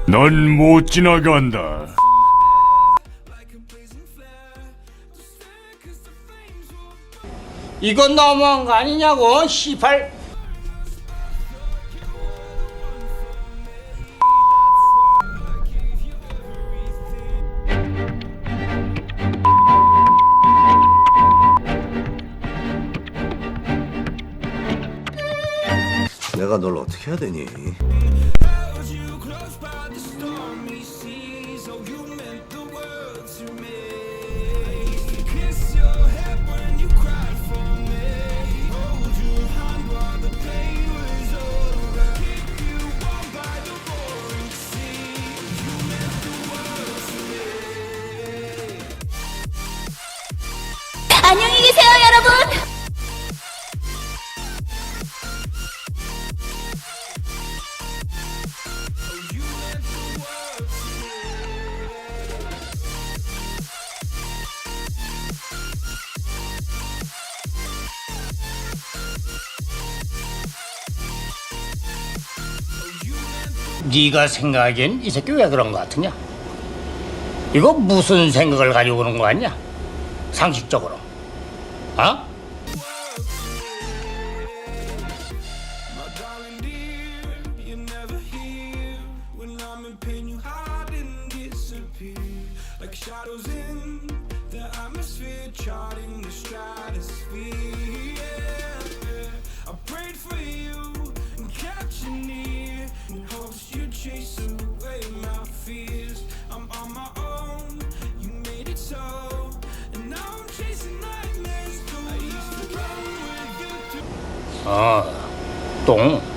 넌 못 지나간다. 이건 너무한 거 아니냐고, 시발. 내가 널 어떻게 해야 되니? 안녕히 계세요, 여러분. 네가 생각하기엔 이 새끼 왜 그런 거 같으냐? 이거 무슨 생각을 가지고 그런 거 같냐? 상식적으로. 어? 똥.